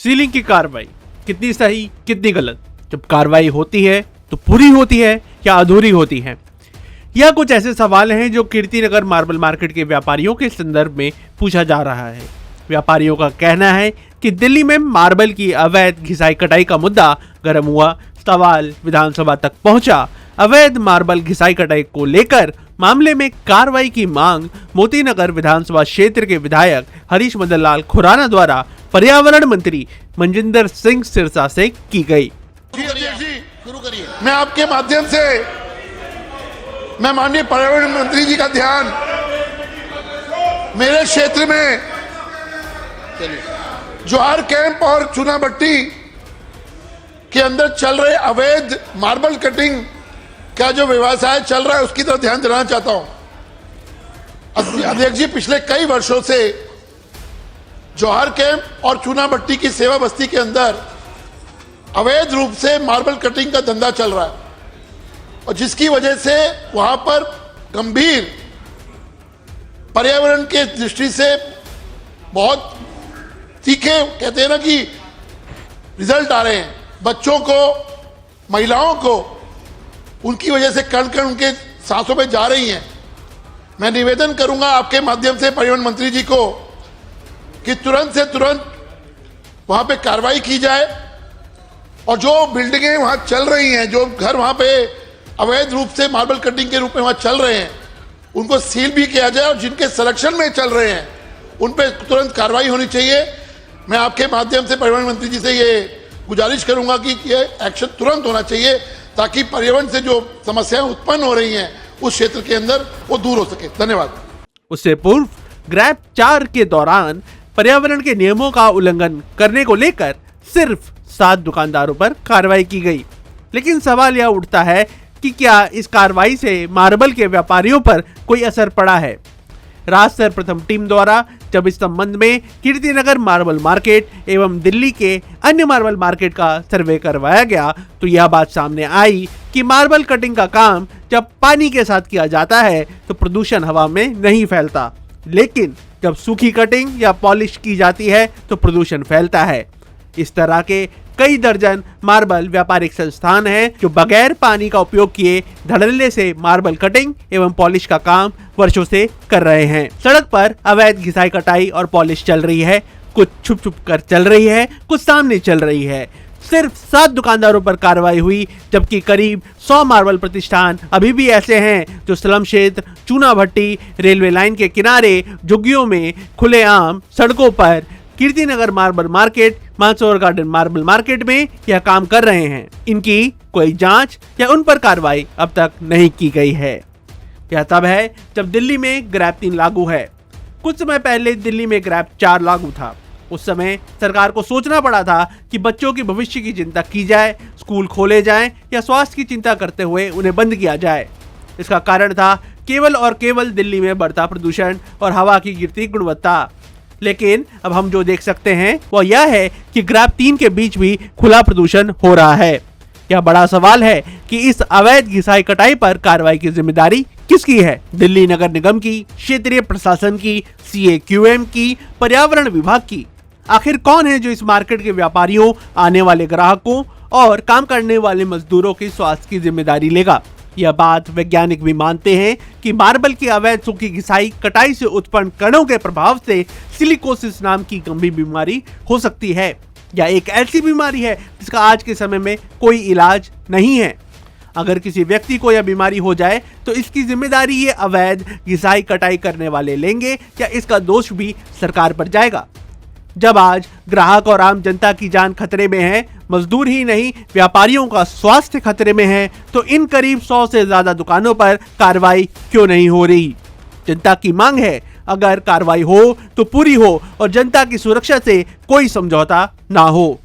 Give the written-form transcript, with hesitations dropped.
Ceiling की कार्रवाई कितनी सही कितनी गलत, जब कार्रवाई होती है तो पूरी होती है या अधूरी होती है? यह कुछ ऐसे सवाल हैं जो कीर्तिनगर मार्बल मार्केट के व्यापारियों के संदर्भ में पूछा जा रहा है। व्यापारियों का कहना है कि दिल्ली में मार्बल की अवैध घिसाई कटाई का मुद्दा गर्म हुआ, सवाल विधानसभा तक पहुंचा। अवैध मार्बल घिसाई कटाई को लेकर मामले में कार्रवाई की मांग मोतीनगर विधानसभा क्षेत्र के विधायक हरीश मदन लाल खुराना द्वारा पर्यावरण मंत्री मनजिंदर सिंह सिरसा से की गई। शुरू करिए। मैं आपके माध्यम से मैं माननीय पर्यावरण मंत्री जी का ध्यान मेरे क्षेत्र में जोहार कैंप और चूनाभट्टी के अंदर चल रहे अवैध मार्बल कटिंग का जो व्यवसाय चल रहा है उसकी तरफ ध्यान दिलाना चाहता हूं। अध्यक्ष जी, पिछले कई वर्षों से जोहार कैंप और चूनाभट्टी की सेवा बस्ती के अंदर अवैध रूप से मार्बल कटिंग का धंधा चल रहा है और जिसकी वजह से वहां पर गंभीर पर्यावरण के दृष्टि से बहुत तीखे कहते हैं ना कि रिजल्ट आ रहे हैं। बच्चों को, महिलाओं को उनकी वजह से कण कण उनके सांसों में जा रही हैं। मैं निवेदन करूंगा आपके माध्यम से पर्यावरण मंत्री जी को कि तुरंत से तुरंत वहां पे कार्रवाई की जाए और जो बिल्डिंगें वहां चल रही हैं, जो घर वहां पे अवैध रूप से मार्बल कटिंग के रूप में वहां चल रहे हैं, उनको सील भी किया जाए और जिनके संरक्षण में चल रहे हैं उन पे तुरंत कार्रवाई होनी चाहिए। मैं आपके माध्यम से पर्यावरण मंत्री जी से ये गुजारिश करूंगा कि ये एक्शन तुरंत होना चाहिए ताकि पर्यावरण से जो समस्याएं उत्पन्न हो रही हैं उस क्षेत्र के अंदर वो दूर हो सके। धन्यवाद। उससे पूर्व ग्रैप 4 के दौरान पर्यावरण के नियमों का उल्लंघन करने को लेकर सिर्फ 7 दुकानदारों पर कार्रवाई की गई। लेकिन सवाल यह उठता है कि क्या इस कार्रवाई से मार्बल के व्यापारियों पर कोई असर पड़ा है? राष्ट्र प्रथम टीम द्वारा जब इस संबंध में कीर्तिनगर मार्बल मार्केट एवं दिल्ली के अन्य मार्बल मार्केट का सर्वे करवाया गया तो यह बात सामने आई कि मार्बल कटिंग का काम जब पानी के साथ किया जाता है तो प्रदूषण हवा में नहीं फैलता, लेकिन जब सूखी कटिंग या पॉलिश की जाती है तो प्रदूषण फैलता है। इस तरह के कई दर्जन मार्बल व्यापारिक संस्थान हैं जो बगैर पानी का उपयोग किए धड़ल्ले से मार्बल कटिंग एवं पॉलिश का काम वर्षों से कर रहे हैं। सड़क पर अवैध घिसाई कटाई और पॉलिश चल रही है, कुछ छुप छुप कर चल रही है, कुछ सामने चल रही है। सिर्फ 7 दुकानदारों पर कार्रवाई हुई, जबकि करीब 100 मार्बल प्रतिष्ठान अभी भी ऐसे हैं जो स्लम क्षेत्र, चूनाभट्टी, रेलवे लाइन के किनारे, झुग्गियों में, खुलेआम सड़कों पर, Kirtinagar marble market, Mansarovar garden marble market में यह काम कर रहे हैं। इनकी कोई जांच या उन पर कार्रवाई अब तक नहीं की गई है। यह तब है जब दिल्ली में ग्रैप 3 लागू है। कुछ समय पहले दिल्ली में ग्रैप 4 लागू था। उस समय सरकार को सोचना पड़ा था कि बच्चों की भविष्य की चिंता की जाए, स्कूल खोले जाएं या स्वास्थ्य की चिंता करते हुए उन्हें बंद किया जाए। इसका कारण था केवल और केवल दिल्ली में बढ़ता प्रदूषण और हवा की गिरती गुणवत्ता। लेकिन अब हम जो देख सकते हैं वह यह है कि ग्रैप 3 के बीच भी खुला प्रदूषण हो रहा है। यह बड़ा सवाल है कि इस अवैध घिसाई कटाई पर कार्रवाई की जिम्मेदारी किसकी है? दिल्ली नगर निगम की, क्षेत्रीय प्रशासन की, CAQM की, पर्यावरण विभाग की? आखिर कौन है जो इस मार्केट के व्यापारियों, आने वाले ग्राहकों और काम करने वाले मजदूरों के स्वास्थ्य की जिम्मेदारी लेगा? यह बात वैज्ञानिक भी मानते हैं कि मार्बल की अवैध सूखी घिसाई कटाई से उत्पन्न कणों के प्रभाव से सिलिकोसिस नाम की गंभीर बीमारी हो सकती है। यह एक ऐसी बीमारी है जिसका आज के समय में कोई इलाज नहीं है। अगर किसी व्यक्ति को यह बीमारी हो जाए तो इसकी जिम्मेदारी ये अवैध घिसाई कटाई करने वाले लेंगे या इसका दोष भी सरकार पर जाएगा? जब आज ग्राहक और आम जनता की जान खतरे में है, मजदूर ही नहीं व्यापारियों का स्वास्थ्य खतरे में है, तो इन करीब 100 से ज्यादा दुकानों पर कार्रवाई क्यों नहीं हो रही? जनता की मांग है अगर कार्रवाई हो तो पूरी हो और जनता की सुरक्षा से कोई समझौता ना हो।